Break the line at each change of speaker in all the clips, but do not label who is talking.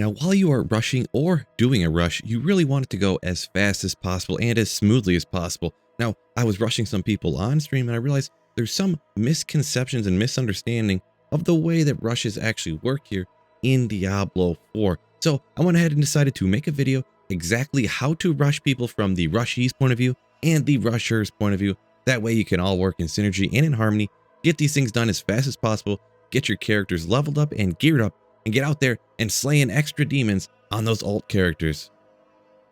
Now, while you are rushing or doing a rush, you really want it to go as fast as possible and as smoothly as possible. Now, I was rushing some people on stream and I realized there's some misconceptions and misunderstanding of the way that rushes actually work here in Diablo 4. So I went ahead and decided to make a video exactly how to rush people from the rushies point of view and the rushers point of view. That way you can all work in synergy and in harmony, get these things done as fast as possible, get your characters leveled up and geared up, and get out there and slaying extra demons on those alt characters.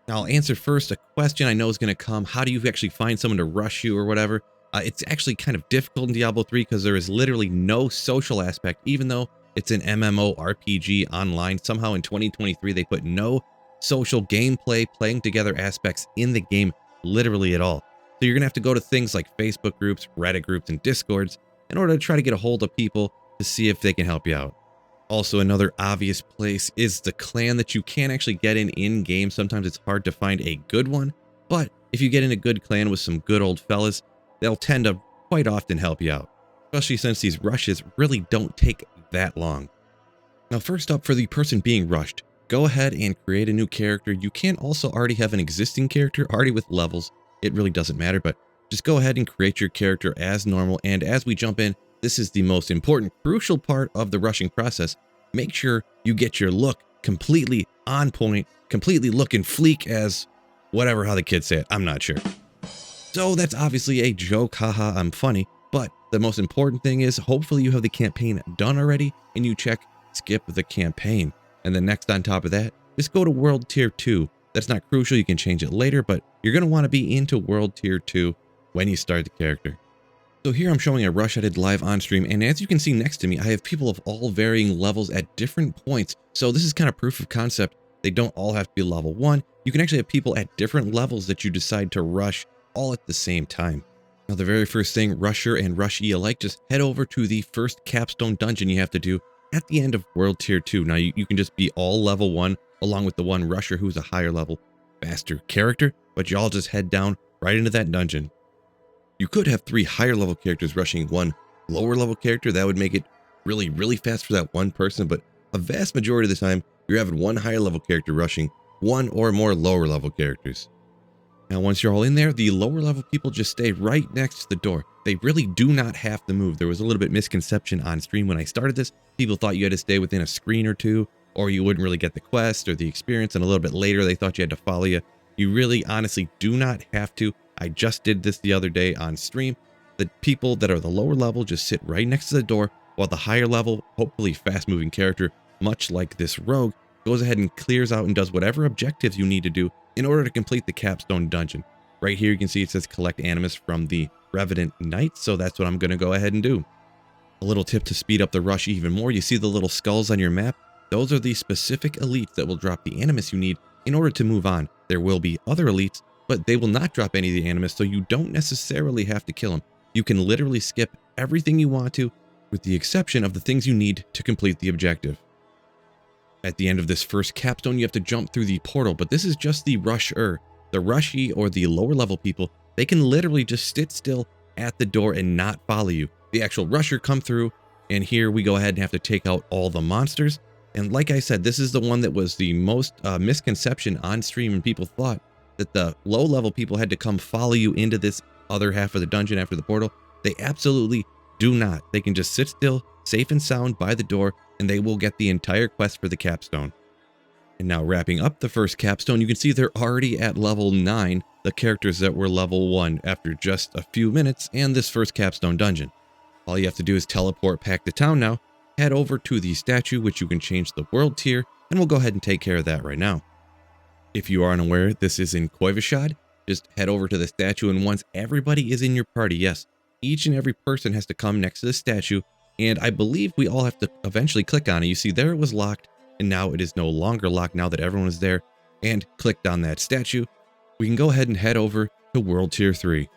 Now, I'll answer first a question I know is going to come. How do you actually find someone to rush you or whatever? It's actually kind of difficult in Diablo 3 because there is literally no social aspect, even though it's an MMORPG online. Somehow in 2023, they put no social gameplay, playing together aspects in the game literally at all. So you're going to have to go to things like Facebook groups, Reddit groups, and Discords in order to try to get a hold of people to see if they can help you out. Also, another obvious place is the clan that you can actually get in-game. Sometimes it's hard to find a good one, but if you get in a good clan with some good old fellas, they'll tend to quite often help you out, especially since these rushes really don't take that long. Now, first up, for the person being rushed, go ahead and create a new character. You can also already have an existing character already with levels. It really doesn't matter, but just go ahead and create your character as normal. And as we jump in, this is the most important, crucial part of the rushing process. Make sure you get your look completely on point, completely looking fleek as whatever how the kids say it. I'm not sure. So that's obviously a joke. Haha, I'm funny. But the most important thing is hopefully you have the campaign done already and you check skip the campaign. And then next on top of that, just go to World Tier 2. That's not crucial. You can change it later, but you're going to want to be into World Tier 2 when you start the character. So here I'm showing a rush I did live on stream, and as you can see next to me, I have people of all varying levels at different points. So this is kind of proof of concept. They don't all have to be level 1. You can actually have people at different levels that you decide to rush all at the same time. Now, the very first thing, rusher and rushee alike, just head over to the first capstone dungeon you have to do at the end of World Tier 2. Now, you can just be all level 1 along with the one rusher who's a higher level, faster character, but you all just head down right into that dungeon. You could have 3 higher level characters rushing 1 lower level character. That would make it really, really fast for that one person. But a vast majority of the time, you're having 1 higher level character rushing 1 or more lower level characters. Now, once you're all in there, the lower level people just stay right next to the door. They really do not have to move. There was a little bit misconception on stream when I started this. People thought you had to stay within a screen or 2, or you wouldn't really get the quest or the experience. And a little bit later, they thought you had to follow you. You really, honestly, do not have to. I just did this the other day on stream. The people that are the lower level just sit right next to the door, while the higher level, hopefully fast-moving character, much like this rogue, goes ahead and clears out and does whatever objectives you need to do in order to complete the capstone dungeon. Right here, you can see it says collect animus from the Revenant Knights, so that's what I'm going to go ahead and do. A little tip to speed up the rush even more, you see the little skulls on your map? Those are the specific elites that will drop the animus you need in order to move on. There will be other elites, but they will not drop any of the animus, so you don't necessarily have to kill them. You can literally skip everything you want to, with the exception of the things you need to complete the objective. At the end of this first capstone, you have to jump through the portal, but this is just the rusher. The rushee, or the lower level people, they can literally just sit still at the door and not follow you. The actual rusher come through, and here we go ahead and have to take out all the monsters. And like I said, this is the one that was the most misconception on stream, and people thought that the low level people had to come follow you into this other half of the dungeon after the portal. They absolutely do not. They can just sit still, safe and sound by the door, and they will get the entire quest for the capstone. And now wrapping up the first capstone, you can see they're already at level 9, the characters that were level 1 after just a few minutes and this first capstone dungeon. All you have to do is teleport back to town now, head over to the statue, which you can change the world tier, and we'll go ahead and take care of that right now. If you are unaware, this is in Koivashad. Just head over to the statue, and once everybody is in your party, yes, each and every person has to come next to the statue, and I believe we all have to eventually click on it. You see there it was locked, and now it is no longer locked now that everyone is there and clicked on that statue. We can go ahead and head over to World Tier 3.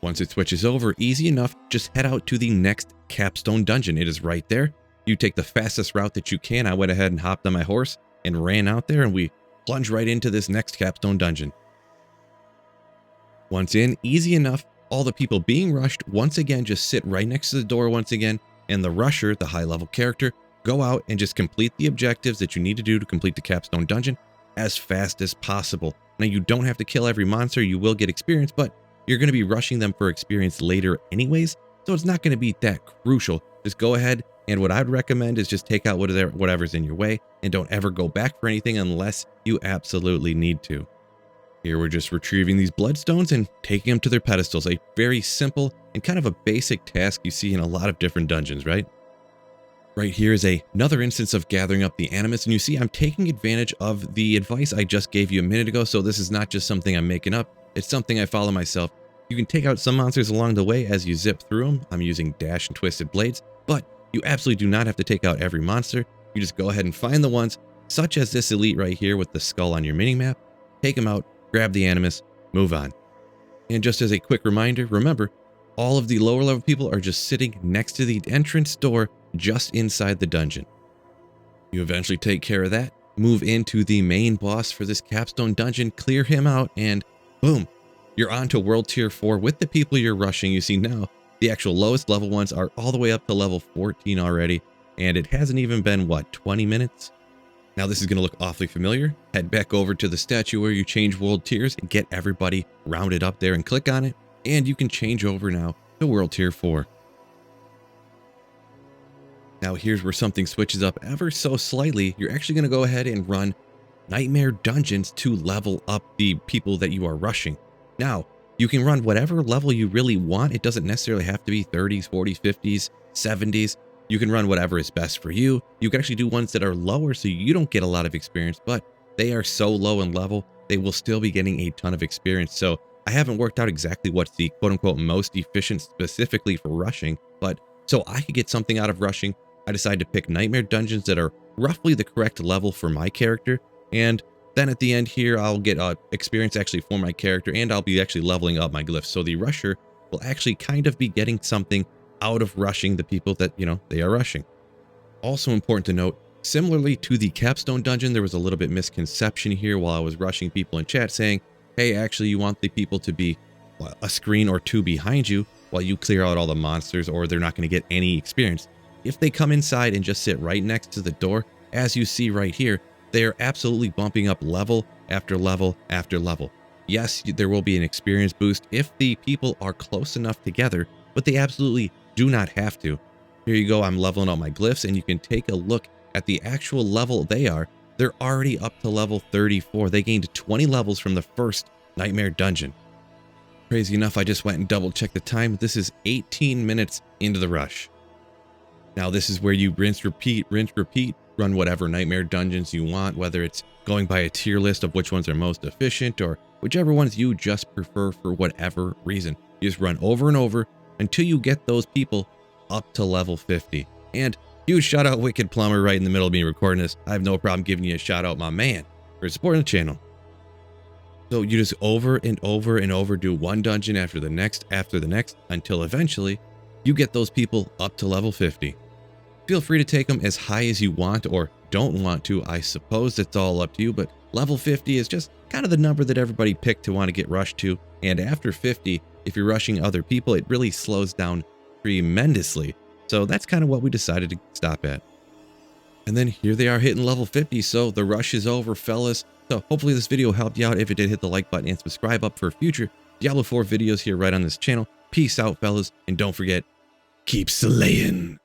Once it switches over, easy enough, just head out to the next capstone dungeon. It is right there. You take the fastest route that you can. I went ahead and hopped on my horse and ran out there, and we plunge right into this next capstone dungeon. Once in, easy enough, all the people being rushed once again just sit right next to the door once again, and the rusher, the high level character, go out and just complete the objectives that you need to do to complete the capstone dungeon as fast as possible. Now, you don't have to kill every monster. You will get experience, but you're going to be rushing them for experience later anyways, so it's not going to be that crucial. Just go ahead, and what I'd recommend is just take out whatever's in your way, and don't ever go back for anything unless you absolutely need to. Here we're just retrieving these bloodstones and taking them to their pedestals. A very simple and kind of a basic task you see in a lot of different dungeons, right? Right here is another instance of gathering up the animus, and you see I'm taking advantage of the advice I just gave you a minute ago, so this is not just something I'm making up, it's something I follow myself. You can take out some monsters along the way as you zip through them. I'm using dash and twisted blades, but you absolutely do not have to take out every monster. You just go ahead and find the ones, such as this elite right here with the skull on your minimap, take them out, grab the animus, move on. And just as a quick reminder, remember, all of the lower level people are just sitting next to the entrance door just inside the dungeon. You eventually take care of that, move into the main boss for this capstone dungeon, clear him out, and boom, you're on to world tier 4 with the people you're rushing. You see now, the actual lowest level ones are all the way up to level 14 already, and it hasn't even been, what, 20 minutes? Now this is going to look awfully familiar. Head back over to the statue where you change world tiers and get everybody rounded up there and click on it, and you can change over now to world tier 4. Now here's where something switches up ever so slightly. You're actually going to go ahead and run nightmare dungeons to level up the people that you are rushing. Now, you can run whatever level you really want. It doesn't necessarily have to be 30s, 40s, 50s, 70s. You can run whatever is best for you. You can actually do ones that are lower so you don't get a lot of experience, but they are so low in level, they will still be getting a ton of experience. So I haven't worked out exactly what's the quote-unquote most efficient specifically for rushing, but so I could get something out of rushing, I decided to pick nightmare dungeons that are roughly the correct level for my character, and then at the end here I'll get experience actually for my character, and I'll be actually leveling up my glyphs. So the rusher will actually kind of be getting something out of rushing the people that, they are rushing. Also important to note, similarly to the capstone dungeon, there was a little bit misconception here while I was rushing people in chat saying, hey, actually you want the people to be a screen or two behind you while you clear out all the monsters, or they're not going to get any experience. If they come inside and just sit right next to the door, as you see right here, they are absolutely bumping up level after level after level. Yes, there will be an experience boost if the people are close enough together, but they absolutely do not have to. Here you go, I'm leveling out my glyphs, and you can take a look at the actual level they are. They're already up to level 34. They gained 20 levels from the first nightmare dungeon. Crazy enough, I just went and double checked the time. This is 18 minutes into the rush. Now this is where you rinse, repeat, run whatever nightmare dungeons you want, whether it's going by a tier list of which ones are most efficient or whichever ones you just prefer for whatever reason. You just run over and over until you get those people up to level 50. And huge shout out Wicked Plumber right in the middle of me recording this. I have no problem giving you a shout out, my man, for supporting the channel. So you just over and over and over do one dungeon after the next until eventually you get those people up to level 50. Feel free to take them as high as you want or don't want to. I suppose it's all up to you, but level 50 is just kind of the number that everybody picked to want to get rushed to. And after 50, if you're rushing other people, it really slows down tremendously. So that's kind of what we decided to stop at. And then here they are hitting level 50, so the rush is over, fellas. So hopefully this video helped you out. If it did, hit the like button and subscribe up for future Diablo 4 videos here right on this channel. Peace out, fellas, and don't forget, keep slaying.